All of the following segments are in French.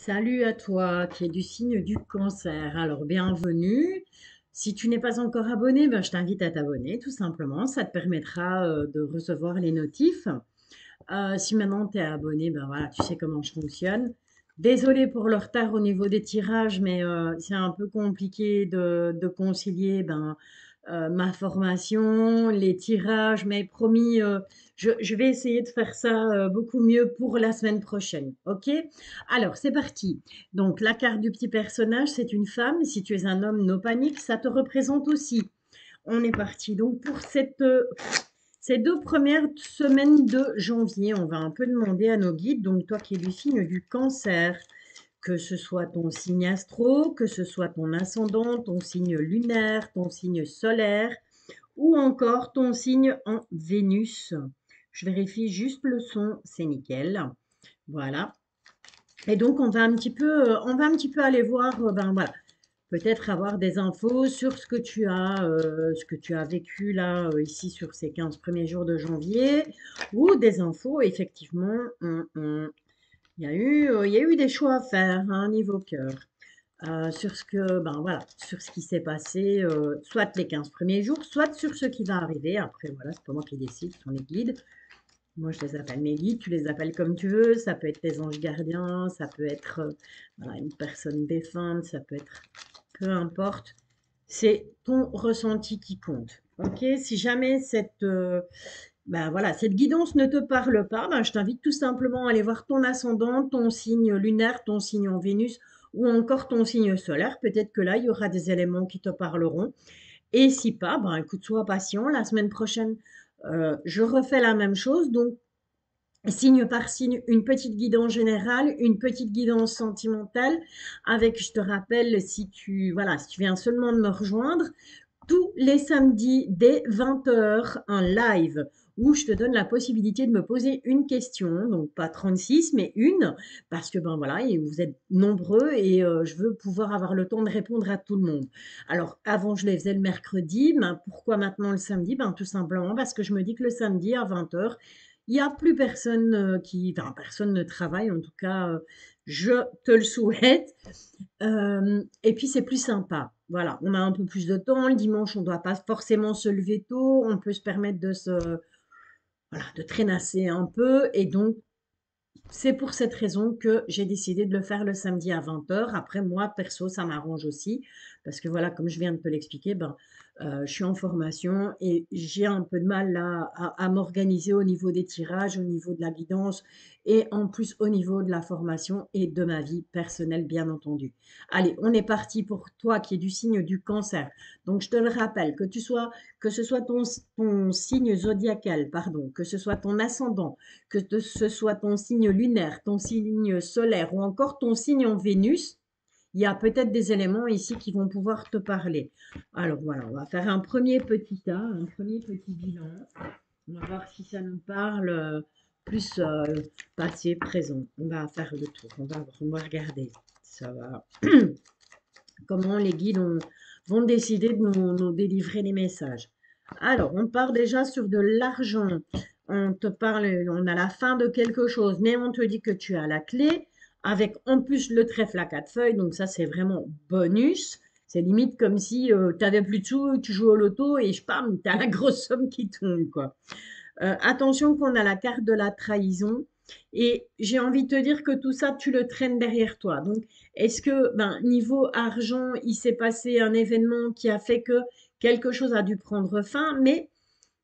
Salut à toi qui es du signe du cancer. Alors, bienvenue. Si tu n'es pas encore abonné, ben, je t'invite à t'abonner tout simplement. Ça te permettra de recevoir les notifs. Si maintenant tu es abonné, ben voilà, tu sais comment je fonctionne. Désolée pour le retard au niveau des tirages, mais c'est un peu compliqué de concilier ma formation, les tirages, mais promis, je vais essayer de faire ça beaucoup mieux pour la semaine prochaine. Ok? Alors, c'est parti. Donc, la carte du petit personnage, c'est une femme. Si tu es un homme, no panique, ça te représente aussi. On est parti. Donc, pour ces 2 premières semaines de janvier, on va un peu demander à nos guides, donc toi qui es du signe du cancer, que ce soit ton signe astro, que ce soit ton ascendant, ton signe lunaire, ton signe solaire, ou encore ton signe en Vénus. Je vérifie juste le son, c'est nickel. Voilà. Et donc on va un petit peu aller voir, ben voilà, peut-être avoir des infos sur ce que tu as vécu là, ici sur ces 15 premiers jours de janvier, ou des infos, effectivement, il y a eu des choix à faire hein, niveau cœur. Sur ce que, ben voilà, sur ce qui s'est passé, soit les 15 premiers jours, soit sur ce qui va arriver. Après, voilà, c'est pas moi qui décide, ce sont les guides. Moi, je les appelle mes guides, tu les appelles comme tu veux. Ça peut être tes anges gardiens, ça peut être voilà, une personne défunte, ça peut être peu importe. C'est ton ressenti qui compte. Ok? Si jamais ben voilà, cette guidance ne te parle pas, ben je t'invite tout simplement à aller voir ton ascendant, ton signe lunaire, ton signe en Vénus ou encore ton signe solaire. Peut-être que là, il y aura des éléments qui te parleront. Et si pas, ben écoute, sois patient. La semaine prochaine, je refais la même chose. Donc, signe par signe, une petite guidance générale, une petite guidance sentimentale, avec, je te rappelle, voilà, si tu viens seulement de me rejoindre, tous les samedis dès 20 heures, un live où je te donne la possibilité de me poser une question, donc pas 36, mais une, parce que ben voilà, et vous êtes nombreux et je veux pouvoir avoir le temps de répondre à tout le monde. Alors avant, je les faisais le mercredi, ben, pourquoi maintenant le samedi? Ben, tout simplement parce que je me dis que le samedi à 20 heures, il n'y a plus personne enfin personne ne travaille, en tout cas, je te le souhaite. Et puis c'est plus sympa. Voilà, on a un peu plus de temps. Le dimanche, on ne doit pas forcément se lever tôt. On peut se permettre voilà, de traînasser un peu. Et donc, c'est pour cette raison que j'ai décidé de le faire le samedi à 20 heures. Après, moi, perso, ça m'arrange aussi. Parce que voilà, comme je viens de te l'expliquer, je suis en formation et j'ai un peu de mal là à m'organiser au niveau des tirages, au niveau de la guidance et en plus au niveau de la formation et de ma vie personnelle, bien entendu. Allez, on est parti pour toi qui es du signe du cancer. Donc, je te le rappelle, que ce soit ton signe zodiacal, pardon, que ce soit ton ascendant, ce soit ton signe lunaire, ton signe solaire ou encore ton signe en Vénus, il y a peut-être des éléments ici qui vont pouvoir te parler. Alors voilà, on va faire un premier petit tas, un premier petit bilan. On va voir si ça nous parle plus passé, présent. On va faire le tour. On va regarder. Ça va. Comment les guides vont décider de nous délivrer les messages. Alors, on part déjà sur de l'argent. On te parle, on a la fin de quelque chose, mais on te dit que tu as la clé, avec en plus le trèfle à quatre feuilles, donc ça c'est vraiment bonus. C'est limite comme si tu n'avais plus de sous, tu joues au loto et pam, tu as la grosse somme qui tombe, quoi. Attention qu'on a la carte de la trahison. Et j'ai envie de te dire que tout ça, tu le traînes derrière toi. Donc, est-ce que, ben, niveau argent, il s'est passé un événement qui a fait que quelque chose a dû prendre fin, mais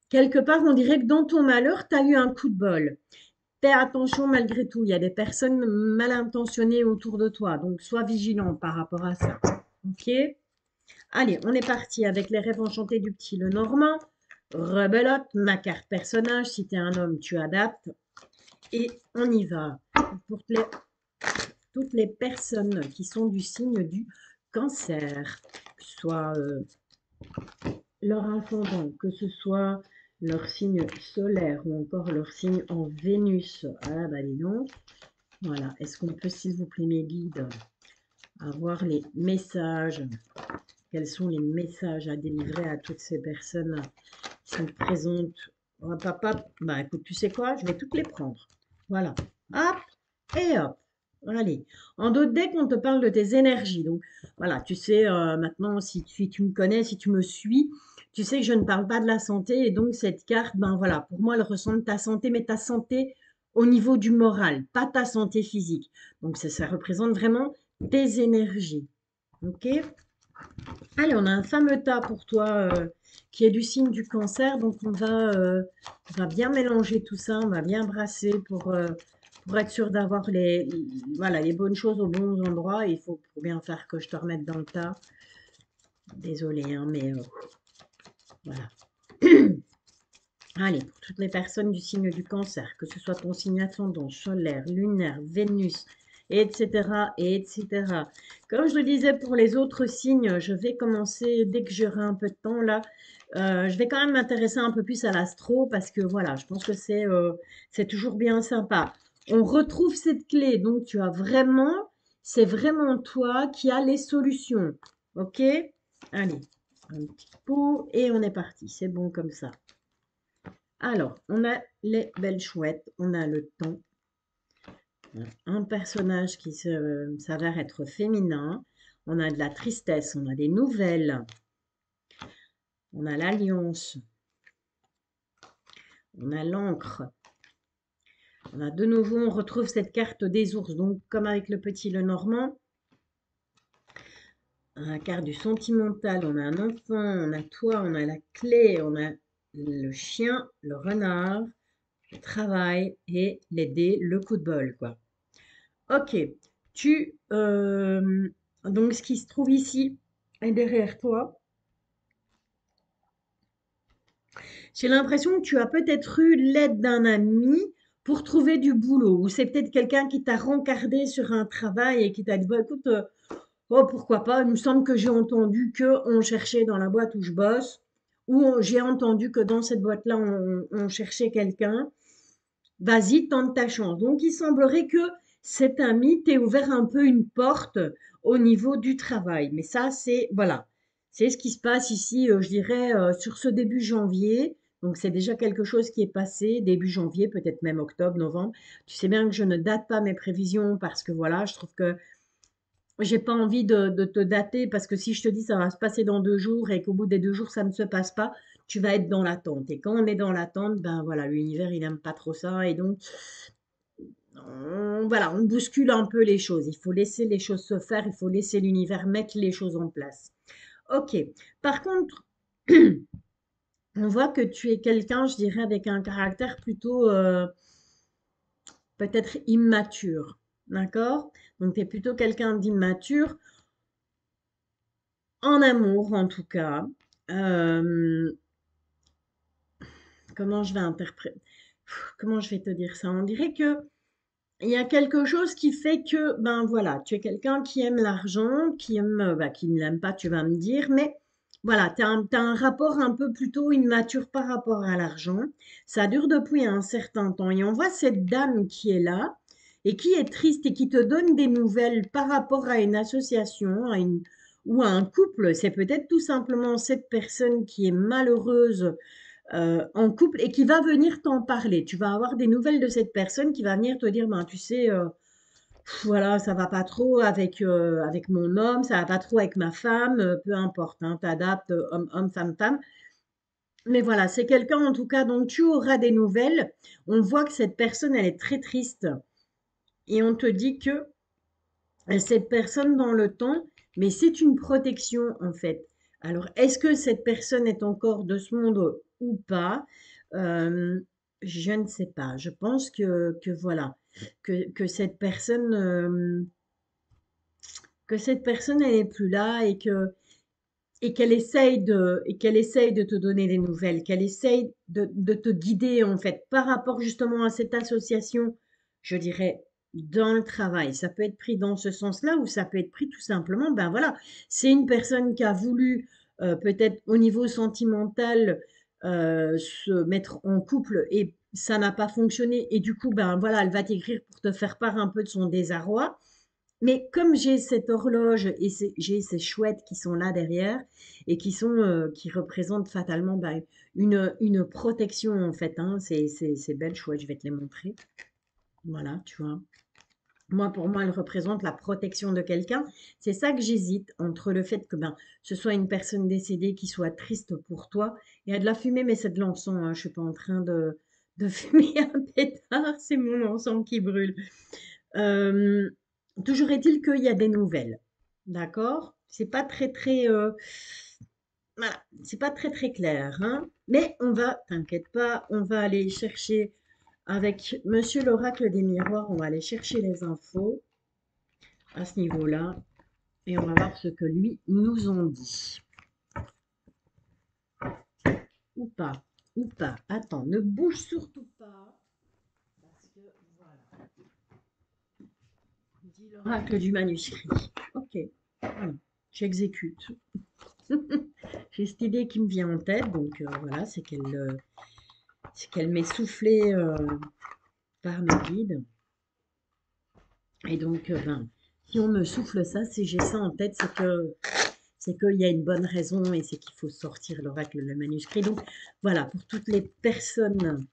quelque part, on dirait que dans ton malheur, tu as eu un coup de bol. Fais attention malgré tout, il y a des personnes mal intentionnées autour de toi, donc sois vigilant par rapport à ça. Ok? Allez, on est parti avec les rêves enchantés du petit Lenormand. Rebelote, ma carte personnage. Si tu es un homme, tu adaptes. Et on y va. Pour toutes les personnes qui sont du signe du cancer, que ce soit leur ascendant, que ce soit leur signe solaire ou encore leur signe en Vénus. Ah bah dis donc. Voilà. Est-ce qu'on peut, s'il vous plaît, mes guides, avoir les messages? Quels sont les messages à délivrer à toutes ces personnes qui sont présentes? Oh, papa, bah écoute, tu sais quoi? Je vais toutes les prendre. Voilà. Hop et hop. Allez, en d'autres decks, on te parle de tes énergies. Donc, voilà, tu sais, maintenant, si tu me connais, si tu me suis, tu sais que je ne parle pas de la santé. Et donc, cette carte, ben voilà, pour moi, elle ressemble ta santé, mais ta santé au niveau du moral, pas ta santé physique. Donc, ça représente vraiment tes énergies. OK? Allez, on a un fameux tas pour toi qui est du signe du cancer. Donc, on va bien mélanger tout ça. On va bien brasser pour être sûr d'avoir voilà, les bonnes choses aux bons endroits. Il faut bien faire que je te remette dans le tas. Désolée, hein, mais voilà. Allez, pour toutes les personnes du signe du cancer, que ce soit ton signe ascendant, solaire, lunaire, Vénus, etc., etc. Comme je le disais pour les autres signes, je vais commencer, dès que j'aurai un peu de temps là, je vais quand même m'intéresser un peu plus à l'astro parce que voilà, je pense que c'est toujours bien sympa. On retrouve cette clé, donc c'est vraiment toi qui as les solutions. Ok? Allez, un petit pot et on est parti. C'est bon comme ça. Alors, on a les belles chouettes, on a le temps, un personnage qui s'avère être féminin, on a de la tristesse, on a des nouvelles, on a l'alliance, on a l'encre, on a de nouveau, on retrouve cette carte des ours, donc comme avec le petit Lenormand, la carte du sentimental, on a un enfant, on a toi, on a la clé, on a le chien, le renard, le travail et les dés, le coup de bol, quoi. Ok, tu donc ce qui se trouve ici est derrière toi. J'ai l'impression que tu as peut-être eu l'aide d'un ami pour trouver du boulot, ou c'est peut-être quelqu'un qui t'a rencardé sur un travail et qui t'a dit bah écoute, oh pourquoi pas, il me semble que j'ai entendu que on cherchait dans la boîte où je bosse, ou j'ai entendu que dans cette boîte-là on cherchait quelqu'un. Vas-y, tente ta chance. Donc, il semblerait que cet ami t'ait ouvert un peu une porte au niveau du travail. Mais ça, voilà, c'est ce qui se passe ici, je dirais, sur ce début janvier. Donc, c'est déjà quelque chose qui est passé, début janvier, peut-être même octobre, novembre. Tu sais bien que je ne date pas mes prévisions parce que voilà, je trouve que j'ai pas envie de te dater parce que si je te dis ça va se passer dans 2 jours et qu'au bout des 2 jours ça ne se passe pas, tu vas être dans l'attente. Et quand on est dans l'attente, ben voilà, l'univers il aime pas trop ça et donc voilà, on bouscule un peu les choses. Il faut laisser les choses se faire, il faut laisser l'univers mettre les choses en place. Ok. Par contre, on voit que tu es quelqu'un, je dirais, avec un caractère plutôt peut-être immature. D'accord? Donc, tu es plutôt quelqu'un d'immature. En amour, en tout cas. Euh, comment je vais interpréter, comment je vais te dire ça? On dirait que il y a quelque chose qui fait que, ben voilà, tu es quelqu'un qui aime l'argent, qui ne l'aime pas, tu vas me dire, mais voilà, t'as un rapport un peu plutôt immature par rapport à l'argent. Ça dure depuis un certain temps. Et on voit cette dame qui est là et qui est triste et qui te donne des nouvelles par rapport à une association, ou à un couple. C'est peut-être tout simplement cette personne qui est malheureuse en couple et qui va venir t'en parler. Tu vas avoir des nouvelles de cette personne qui va venir te dire, ben, tu sais, voilà, ça va pas trop avec mon homme, ça va pas trop avec ma femme, peu importe, hein, t'adaptes homme, homme, femme, femme. Mais voilà, c'est quelqu'un en tout cas dont tu auras des nouvelles. On voit que cette personne, elle est très triste et on te dit que cette personne dans le temps, mais c'est une protection en fait. Alors, est-ce que cette personne est encore de ce monde ou pas? Euh, je ne sais pas. Je pense que voilà, que cette personne, elle n'est plus là et qu'elle essaye de te donner des nouvelles, qu'elle essaye de te guider en fait par rapport justement à cette association, je dirais, dans le travail. Ça peut être pris dans ce sens-là ou ça peut être pris tout simplement, ben voilà, c'est une personne qui a voulu peut-être au niveau sentimental se mettre en couple et ça n'a pas fonctionné et du coup, ben voilà, elle va t'écrire pour te faire part un peu de son désarroi. Mais comme j'ai cette horloge et j'ai ces chouettes qui sont là derrière et qui représentent fatalement bah, une protection en fait, hein, ces belles chouettes, je vais te les montrer. Voilà, tu vois. Moi, pour moi, elle représente la protection de quelqu'un. C'est ça que j'hésite entre le fait que ben, ce soit une personne décédée qui soit triste pour toi. Il y a de la fumée, mais c'est de l'encens, hein. Je suis pas en train de fumer un pétard, c'est mon encens qui brûle. Euh, Toujours est-il qu'il y a des nouvelles. D'accord? C'est pas très, voilà, c'est pas très clair, hein. Mais on va, t'inquiète pas, on va aller chercher avec Monsieur l'Oracle des Miroirs, on va aller chercher les infos à ce niveau-là et on va voir ce que lui nous ont dit. Ou pas, ou pas. Attends, ne bouge surtout pas. Parce que voilà, dit l'oracle du manuscrit. Ok, voilà, j'exécute. J'ai cette idée qui me vient en tête, donc voilà, c'est qu'elle m'est soufflée par mes guides. Et donc, ben, si on me souffle ça, si j'ai ça en tête, c'est qu'il y a une bonne raison et c'est qu'il faut sortir l'oracle, le manuscrit. Donc voilà, pour toutes les personnes.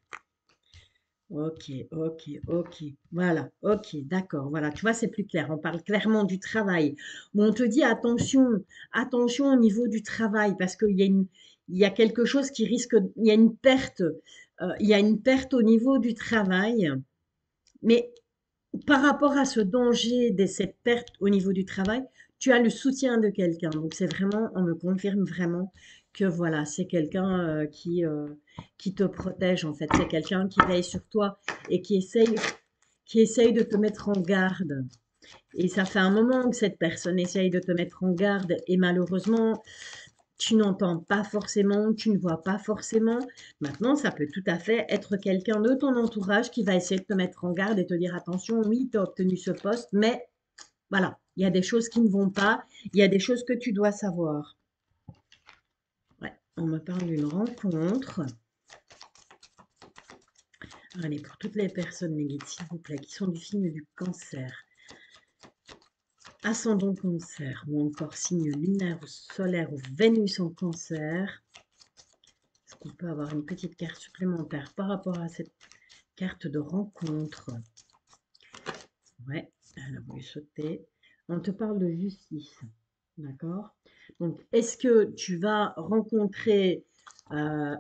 Ok, ok, ok. Voilà, ok, d'accord. Voilà, tu vois, c'est plus clair. On parle clairement du travail. Mais on te dit attention, attention au niveau du travail parce il y a quelque chose qui risque, il y a une perte, il y a une perte au niveau du travail. Mais par rapport à ce danger de cette perte au niveau du travail, tu as le soutien de quelqu'un. Donc c'est vraiment, on me confirme vraiment que voilà, c'est quelqu'un qui te protège en fait. C'est quelqu'un qui veille sur toi et qui essaye de te mettre en garde. Et ça fait un moment que cette personne essaye de te mettre en garde et malheureusement, tu n'entends pas forcément, tu ne vois pas forcément. Maintenant, ça peut tout à fait être quelqu'un de ton entourage qui va essayer de te mettre en garde et te dire attention, oui, tu as obtenu ce poste, mais voilà, il y a des choses qui ne vont pas, il y a des choses que tu dois savoir. Ouais, on me parle d'une rencontre. Allez, pour toutes les personnes, les guides, s'il vous plaît, qui sont du signe du cancer, ascendant cancer ou encore signe lunaire ou solaire ou Vénus en cancer, est-ce qu'on peut avoir une petite carte supplémentaire par rapport à cette carte de rencontre? Ouais, elle a voulu sauter. On te parle de justice, d'accord? Donc, est-ce que tu vas rencontrer euh,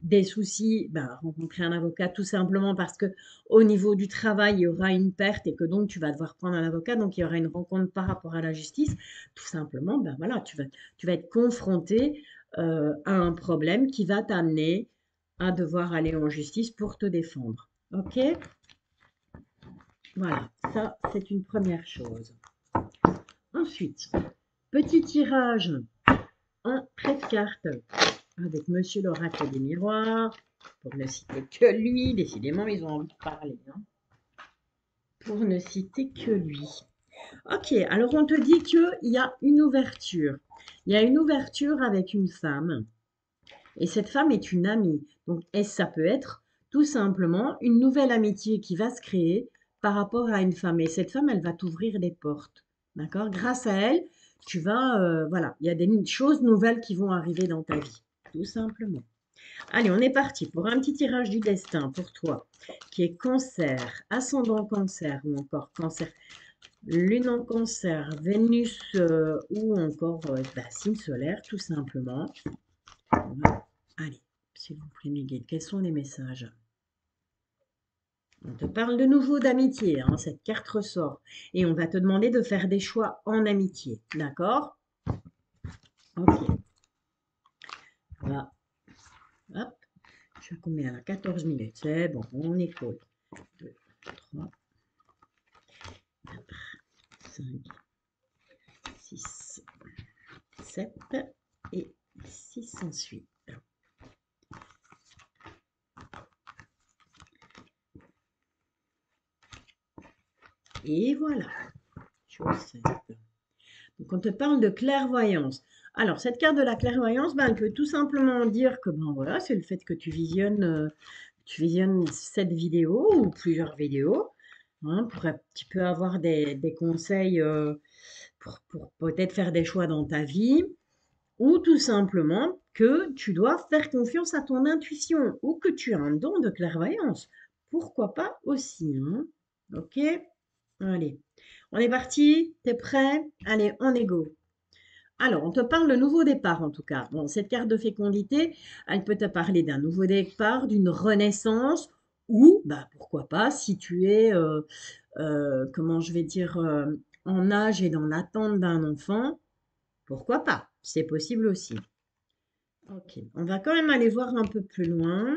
des soucis? Ben, rencontrer un avocat tout simplement parce que au niveau du travail, il y aura une perte et que donc tu vas devoir prendre un avocat. Donc, il y aura une rencontre par rapport à la justice. Tout simplement, ben voilà, tu vas être confronté à un problème qui va t'amener à devoir aller en justice pour te défendre. Ok? Voilà, ça c'est une première chose. Ensuite, petit tirage en trait de carte avec Monsieur l'Oracle des Miroirs. Pour ne citer que lui, décidément ils ont envie de parler. Hein. Pour ne citer que lui. Ok, alors on te dit qu'il y a une ouverture. Il y a une ouverture avec une femme. Et cette femme est une amie. Donc, ça peut être tout simplement une nouvelle amitié qui va se créer par rapport à une femme. Et cette femme, elle va t'ouvrir des portes. D'accord? Grâce à elle, tu vas, voilà, il y a des choses nouvelles qui vont arriver dans ta vie. Tout simplement. Allez, on est parti pour un petit tirage du destin pour toi, qui est cancer, ascendant cancer ou encore cancer, lune en cancer, Vénus ou encore signe solaire, tout simplement. Allez, s'il vous plaît, mes guides, quels sont les messages? On te parle de nouveau d'amitié, hein, cette carte ressort. Et on va te demander de faire des choix en amitié, d'accord? Ok. Là, hop. Je suis à combien là? 14 minutes. C'est bon, on écoute. 2, 3, 4, 5, 6, 7 et 6 ensuite. Et voilà. Chose 7. Donc, on te parle de clairvoyance. Alors, cette carte de la clairvoyance, ben, elle peut tout simplement dire que ben, voilà, c'est le fait que tu visionnes cette vidéo ou plusieurs vidéos hein, pour un petit peu avoir des conseils pour peut-être faire des choix dans ta vie ou tout simplement que tu dois faire confiance à ton intuition ou que tu as un don de clairvoyance. Pourquoi pas aussi, hein? Ok? Allez, on est parti? T'es prêt? Allez, on est go. Alors, on te parle de nouveau départ en tout cas. Bon, cette carte de fécondité, elle peut te parler d'un nouveau départ, d'une renaissance, ou, bah, pourquoi pas, si tu es, comment je vais dire, en âge et dans l'attente d'un enfant, pourquoi pas? C'est possible aussi. Ok, on va quand même aller voir un peu plus loin.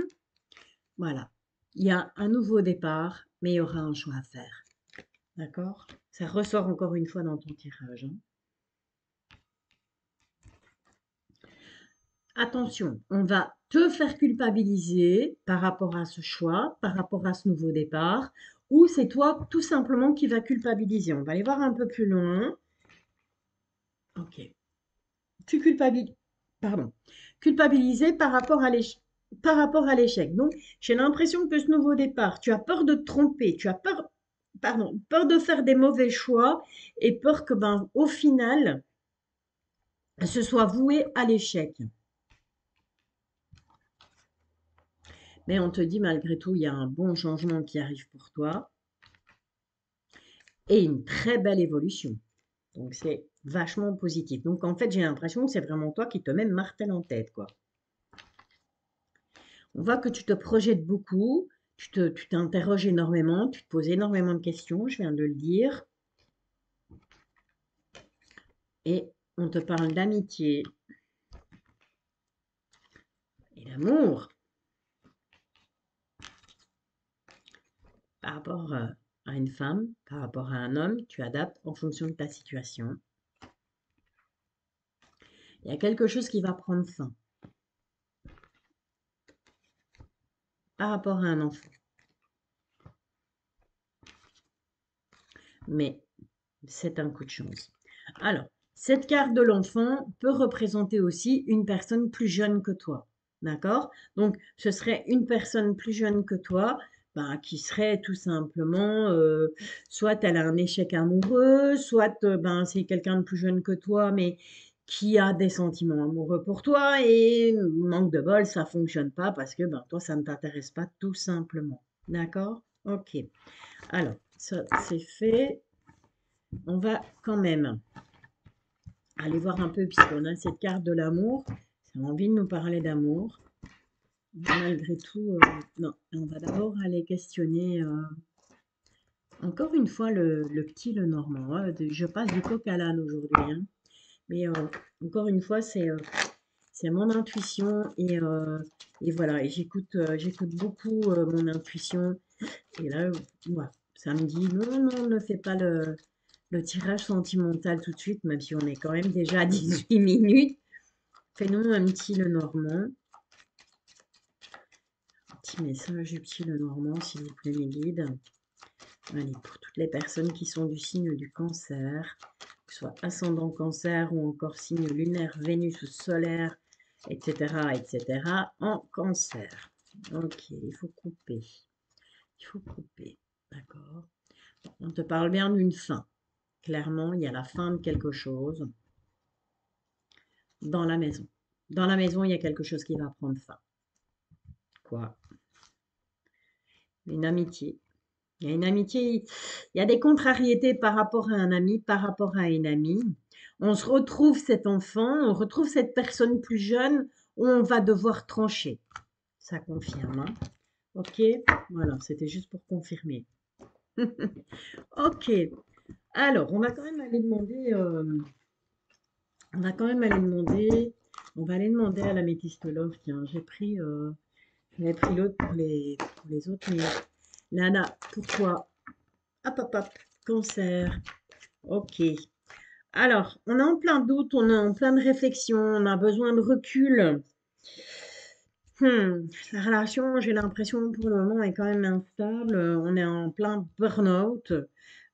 Voilà, il y a un nouveau départ, mais il y aura un choix à faire. D'accord? Ça ressort encore une fois dans ton tirage, hein. Attention, on va te faire culpabiliser par rapport à ce choix, par rapport à ce nouveau départ, ou c'est toi tout simplement qui va culpabiliser. On va aller voir un peu plus loin. Ok. Tu culpabilises, pardon, culpabiliser par rapport à l'échec. Donc, j'ai l'impression que ce nouveau départ, tu as peur de te tromper, tu as peur, pardon, peur de faire des mauvais choix et peur que, ben, au final, ce soit voué à l'échec. Mais on te dit malgré tout, il y a un bon changement qui arrive pour toi et une très belle évolution. Donc c'est vachement positif. Donc en fait, j'ai l'impression que c'est vraiment toi qui te mets le martel en tête, quoi. On voit que tu te projettes beaucoup, tu t'interroges énormément, tu te poses énormément de questions, je viens de le dire. Et on te parle d'amitié et d'amour par rapport à une femme, par rapport à un homme, tu adaptes en fonction de ta situation. Il y a quelque chose qui va prendre fin par rapport à un enfant. Mais c'est un coup de chance. Alors, cette carte de l'enfant peut représenter aussi une personne plus jeune que toi. D'accord? Donc, ce serait une personne plus jeune que toi, ben, qui serait tout simplement, soit elle a un échec amoureux, soit ben, c'est quelqu'un de plus jeune que toi, mais qui a des sentiments amoureux pour toi, et manque de bol, ça fonctionne pas parce que ben, toi, ça ne t'intéresse pas tout simplement. D'accord? Ok. Alors, ça, c'est fait. On va quand même aller voir un peu, puisqu'on a cette carte de l'amour. Ça a envie de nous parler d'amour. Malgré tout, non. On va d'abord aller questionner, encore une fois, le petit Lenormand, hein. Je passe du coq à l'âne aujourd'hui, hein. Mais encore une fois, c'est mon intuition et voilà. Et j'écoute beaucoup mon intuition. Et là, voilà, ça me dit non, non, ne fais pas le tirage sentimental tout de suite, même si on est quand même déjà à 18 minutes. Fais-nous un petit Lenormand. Un petit message du petit Lenormand, s'il vous plaît, mes guides. Allez, pour toutes les personnes qui sont du signe du cancer, que ce soit ascendant cancer ou encore signe lunaire, Vénus ou solaire, etc., etc., en cancer. Ok, il faut couper. Il faut couper. D'accord. On te parle bien d'une fin. Clairement, il y a la fin de quelque chose dans la maison. Dans la maison, il y a quelque chose qui va prendre fin. Quoi? Une amitié. Il y a une amitié, il y a des contrariétés par rapport à un ami, par rapport à une amie. On se retrouve cet enfant, on retrouve cette personne plus jeune où on va devoir trancher. Ça confirme, hein? Ok, voilà, c'était juste pour confirmer. Ok, alors on va quand même aller demander, on va quand même aller demander, on va aller demander à la métistologue. Tiens, j'avais pris l'autre pour les autres, mais Lana, pour toi, hop, hop, hop, cancer. Ok. Alors, on est en plein doute, on est en plein de réflexion, on a besoin de recul. La relation, j'ai l'impression pour le moment est quand même instable. On est en plein burn-out,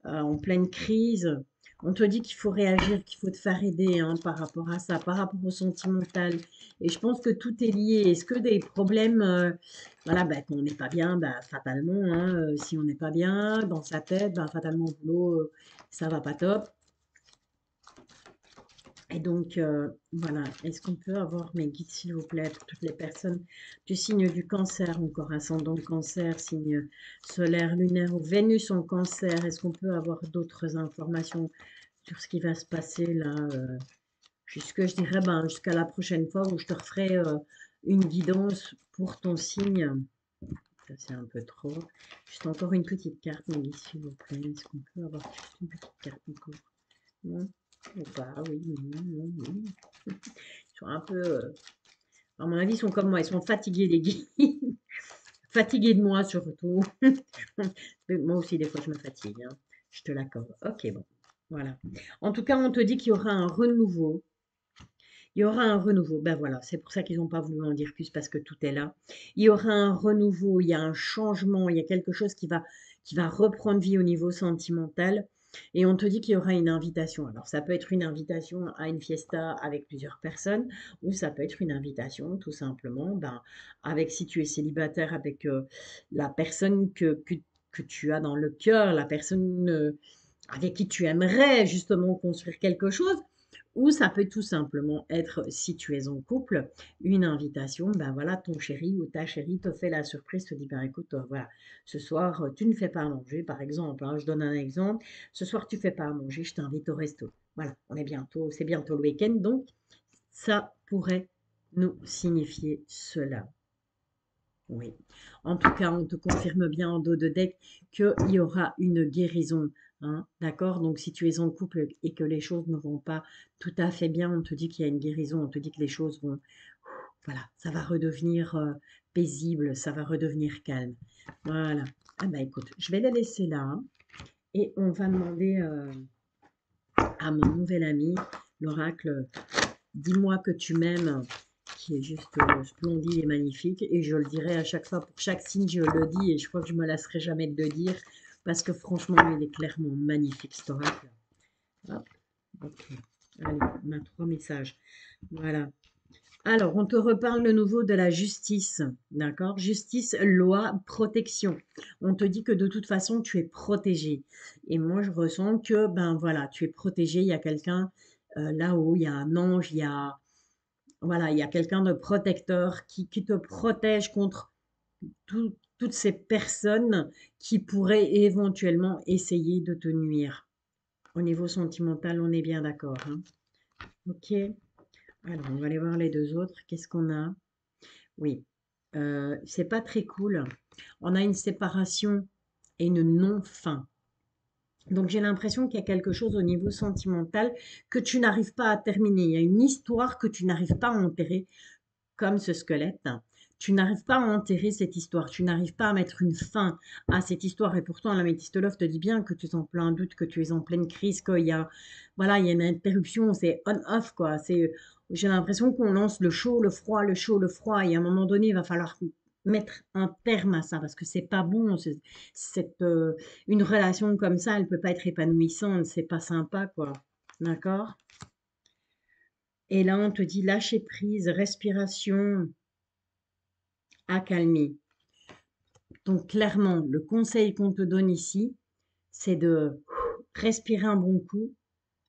en pleine crise. On te dit qu'il faut réagir, qu'il faut te faire aider, hein, par rapport à ça, par rapport au sentimental. Et je pense que tout est lié. Est-ce que des problèmes, voilà, bah, qu'on n'est pas bien, bah, fatalement, hein, si on n'est pas bien dans sa tête, bah, fatalement au boulot, ça va pas top. Et donc, voilà. Est-ce qu'on peut avoir mes guides, s'il vous plaît, pour toutes les personnes du signe du cancer, encore ascendant cancer, signe solaire, lunaire ou Vénus en cancer? Est-ce qu'on peut avoir d'autres informations sur ce qui va se passer là, je dirais, ben, jusqu'à la prochaine fois où je te referai une guidance pour ton signe. Ça, c'est un peu trop. Juste encore une petite carte, mes guides, s'il vous plaît. Est-ce qu'on peut avoir juste une petite carte encore? Non? Ou pas? Oui, non, non, non. Ils sont un peu, à mon avis, ils sont comme moi, ils sont fatigués les guides. Fatigués de moi surtout. Mais moi aussi, des fois, je me fatigue, hein. Je te l'accorde. Ok, bon. Voilà. En tout cas, on te dit qu'il y aura un renouveau. Il y aura un renouveau. Ben voilà, c'est pour ça qu'ils n'ont pas voulu en dire plus parce que tout est là. Il y aura un renouveau, il y a un changement, il y a quelque chose qui va reprendre vie au niveau sentimental. Et on te dit qu'il y aura une invitation. Alors, ça peut être une invitation à une fiesta avec plusieurs personnes, ou ça peut être une invitation tout simplement, ben, avec si tu es célibataire, avec la personne que tu as dans le cœur, la personne avec qui tu aimerais justement construire quelque chose. Ou ça peut tout simplement être, si tu es en couple, une invitation. Ben voilà, ton chéri ou ta chérie te fait la surprise, te dit, ben écoute, voilà, ce soir, tu ne fais pas à manger, par exemple, hein, je donne un exemple. Ce soir, tu fais pas à manger, je t'invite au resto. Voilà, c'est bientôt le week-end, donc ça pourrait nous signifier cela. Oui. En tout cas, on te confirme bien en dos de deck qu'il y aura une guérison. Hein, d'accord? Donc, si tu es en couple et que les choses ne vont pas tout à fait bien, on te dit qu'il y a une guérison, on te dit que les choses vont, voilà, ça va redevenir paisible, ça va redevenir calme. Voilà. Ah bah écoute, je vais les laisser là, hein, et on va demander à mon nouvel ami, l'oracle, dis-moi que tu m'aimes, qui est juste splendide et magnifique. Et je le dirai à chaque fois, pour chaque signe, je le dis. Et je crois que je me lasserai jamais de le dire. Parce que franchement, il est clairement magnifique, cet oracle. Hop, ok. Allez, on a 3 messages. Voilà. Alors, on te reparle de nouveau de la justice, d'accord? Justice, loi, protection. On te dit que de toute façon, tu es protégé. Et moi, je ressens que, ben voilà, tu es protégé. Il y a quelqu'un là-haut, il y a un ange, voilà, il y a quelqu'un de protecteur qui te protège contre toutes ces personnes qui pourraient éventuellement essayer de te nuire. Au niveau sentimental, on est bien d'accord, hein? Ok. Alors, on va aller voir les deux autres. Qu'est-ce qu'on a? Oui. C'est pas très cool. On a une séparation et une non-fin. Donc j'ai l'impression qu'il y a quelque chose au niveau sentimental que tu n'arrives pas à terminer. Il y a une histoire que tu n'arrives pas à enterrer comme ce squelette. Tu n'arrives pas à enterrer cette histoire, tu n'arrives pas à mettre une fin à cette histoire. Et pourtant, la métistologue te dit bien que tu es en plein doute, que tu es en pleine crise, qu'il y a, voilà, il y a une interruption, c'est on-off, quoi. J'ai l'impression qu'on lance le chaud, le froid, le chaud, le froid. Et à un moment donné, il va falloir mettre un terme à ça parce que c'est pas bon. Une relation comme ça, elle peut pas être épanouissante, c'est pas sympa, quoi. D'accord? Et là, on te dit lâcher prise, respiration, accalmie. Donc clairement, le conseil qu'on te donne ici, c'est de respirer un bon coup,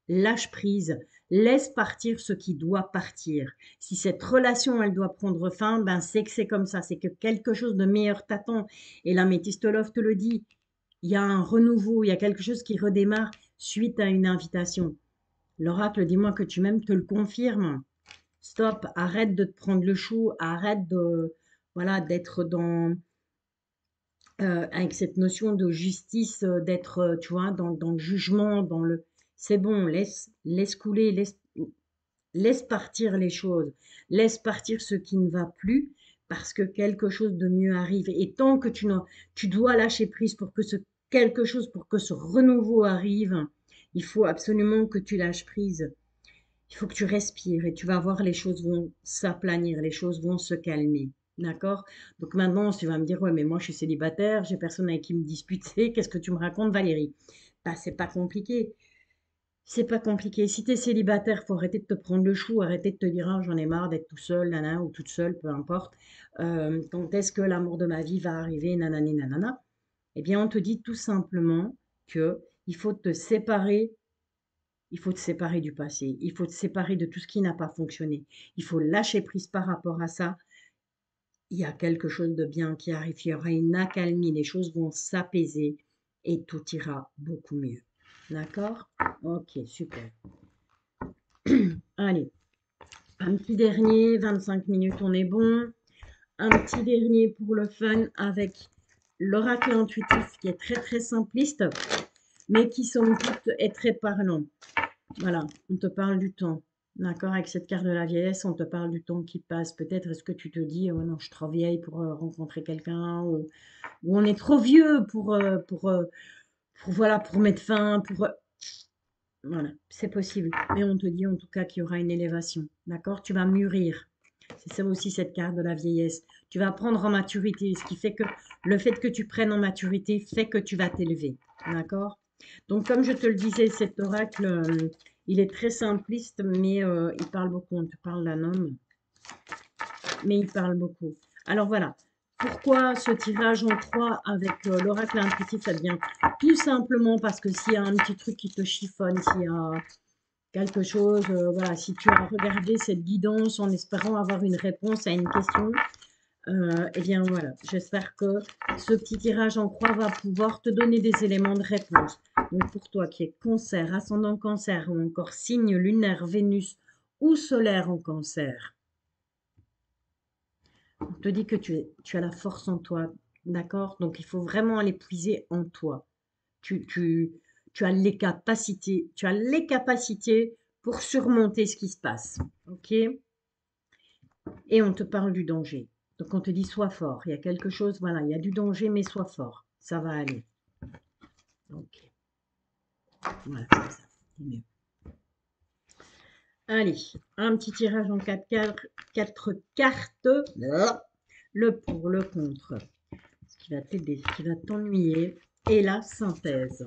lâche prise, laisse partir ce qui doit partir. Si cette relation, elle doit prendre fin, ben c'est que c'est comme ça, c'est que quelque chose de meilleur t'attend. Et la métistologue te le dit, il y a un renouveau, il y a quelque chose qui redémarre suite à une invitation. L'oracle, dis-moi que tu m'aimes, te le confirme. Stop, arrête de te prendre le chou, arrête de, voilà, d'être avec cette notion de justice, d'être, tu vois, dans le jugement, c'est bon, laisse couler, laisse partir les choses, laisse partir ce qui ne va plus, parce que quelque chose de mieux arrive. Et tant que tu dois lâcher prise pour que quelque chose, pour que ce renouveau arrive, il faut absolument que tu lâches prise. Il faut que tu respires et tu vas voir, les choses vont s'aplanir, les choses vont se calmer. D'accord? Donc maintenant, tu vas me dire, ouais, mais moi je suis célibataire, j'ai personne avec qui me disputer, qu'est-ce que tu me racontes, Valérie? Bah, c'est pas compliqué. C'est pas compliqué. Si tu es célibataire, faut arrêter de te prendre le chou, arrêter de te dire, ah, j'en ai marre d'être tout seul, nana, ou toute seule, peu importe. Quand est-ce que l'amour de ma vie va arriver, nanani, nanana? Eh bien, on te dit tout simplement que il faut te séparer Il faut te séparer du passé. Il faut te séparer de tout ce qui n'a pas fonctionné. Il faut lâcher prise par rapport à ça. Il y a quelque chose de bien qui arrive. Il y aura une accalmie. Les choses vont s'apaiser et tout ira beaucoup mieux. D'accord? Ok, super. Allez, un petit dernier, 25 minutes, on est bon. Un petit dernier pour le fun avec l'oracle intuitif qui est très très simpliste, mais qui somme toute est très parlant. Voilà, on te parle du temps. D'accord, avec cette carte de la vieillesse, on te parle du temps qui passe. Peut-être est-ce que tu te dis, oh non, je suis trop vieille pour rencontrer quelqu'un, ou on est trop vieux voilà, pour mettre fin, voilà, c'est possible. Mais on te dit en tout cas qu'il y aura une élévation. D'accord, tu vas mûrir. C'est ça aussi cette carte de la vieillesse. Tu vas prendre en maturité, ce qui fait que le fait que tu prennes en maturité fait que tu vas t'élever. D'accord? Donc, comme je te le disais, cet oracle, il est très simpliste, mais il parle beaucoup. On te parle d'un homme, mais il parle beaucoup. Alors voilà. Pourquoi ce tirage en 3 avec l'oracle intuitif, ça devient tout simplement parce que s'il y a un petit truc qui te chiffonne, s'il y a quelque chose, voilà, si tu as regardé cette guidance en espérant avoir une réponse à une question, eh bien voilà, j'espère que ce petit tirage en croix va pouvoir te donner des éléments de réponse. Donc pour toi qui es cancer, ascendant cancer ou encore signe lunaire Vénus ou solaire en cancer, on te dit que tu as la force en toi, d'accord? Donc il faut vraiment aller puiser en toi. Tu, tu, tu as les capacités pour surmonter ce qui se passe, ok? Et on te parle du danger. Donc on te dit sois fort. Il y a quelque chose, voilà, il y a du danger, mais sois fort. Ça va aller. Donc voilà, comme ça, c'est mieux. Allez, un petit tirage en 4 cartes. Le pour, le contre. Ce qui va t'aider, ce qui va t'ennuyer. Et la synthèse.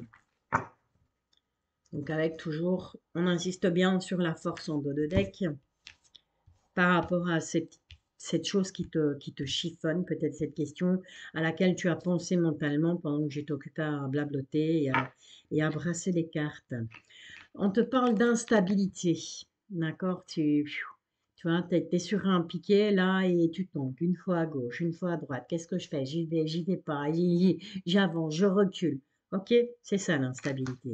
Donc avec toujours, on insiste bien sur la force en dos de deck par rapport à cette chose qui te chiffonne, peut-être cette question à laquelle tu as pensé mentalement pendant que j'étais occupée à blabloter et à brasser les cartes. On te parle d'instabilité, d'accord? Tu vois, tu es sur un piquet là et tu tombes une fois à gauche, une fois à droite. Qu'est-ce que je fais? J'y vais pas, j'avance, je recule. Ok? C'est ça l'instabilité.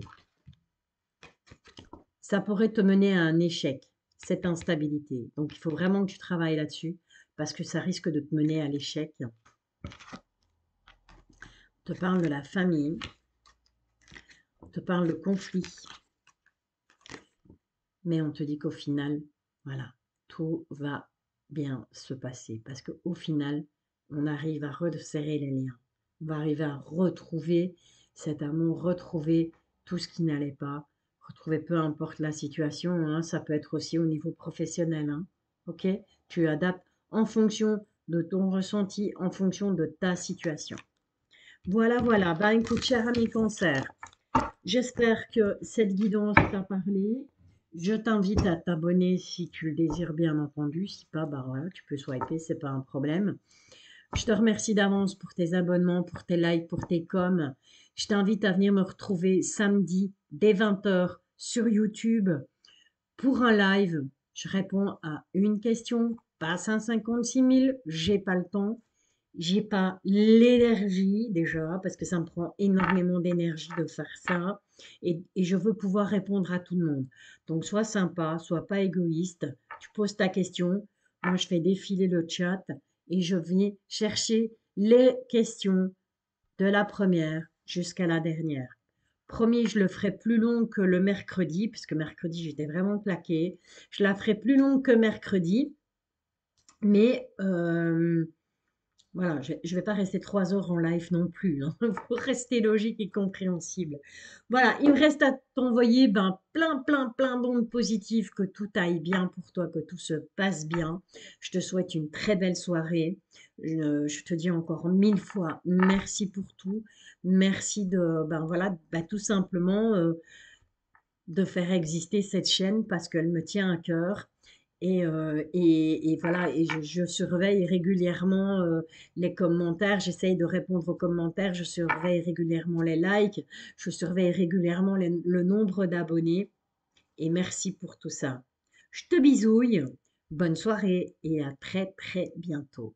Ça pourrait te mener à un échec, cette instabilité. Donc, il faut vraiment que tu travailles là-dessus parce que ça risque de te mener à l'échec. On te parle de la famille, on te parle de conflit, mais on te dit qu'au final, voilà, tout va bien se passer parce qu'au final, on arrive à resserrer les liens. On va arriver à retrouver cet amour, retrouver tout ce qui n'allait pas, retrouver peu importe la situation, hein, ça peut être aussi au niveau professionnel, hein, ok? Tu adaptes en fonction de ton ressenti, en fonction de ta situation. Voilà, voilà. Ben écoute, cher ami cancer, j'espère que cette guidance t'a parlé. Je t'invite à t'abonner si tu le désires, bien entendu. Si pas, bah voilà, tu peux swiper, c'est pas un problème. Je te remercie d'avance pour tes abonnements, pour tes likes, pour tes coms. Je t'invite à venir me retrouver samedi dès 20 h sur YouTube pour un live. Je réponds à une question, pas 156 000, j'ai pas le temps. J'ai pas l'énergie déjà, parce que ça me prend énormément d'énergie de faire ça. Et je veux pouvoir répondre à tout le monde. Donc, sois sympa, sois pas égoïste. Tu poses ta question. Moi, je fais défiler le chat et je viens chercher les questions de la première jusqu'à la dernière. Promis, je le ferai plus long que le mercredi, parce que mercredi, j'étais vraiment claquée. Je la ferai plus long que mercredi, mais voilà, je ne vais pas rester 3 heures en live non plus. Il faut rester logique et compréhensible. Voilà, il me reste à t'envoyer plein d'ondes positives, que tout aille bien pour toi, que tout se passe bien. Je te souhaite une très belle soirée. Je te dis encore 1000 fois merci pour tout. Merci de, voilà, tout simplement de faire exister cette chaîne parce qu'elle me tient à cœur. Et voilà, et je surveille régulièrement les commentaires, j'essaye de répondre aux commentaires, je surveille régulièrement les likes, je surveille régulièrement le nombre d'abonnés. et merci pour tout ça. Je te bisouille, bonne soirée et à très, très bientôt.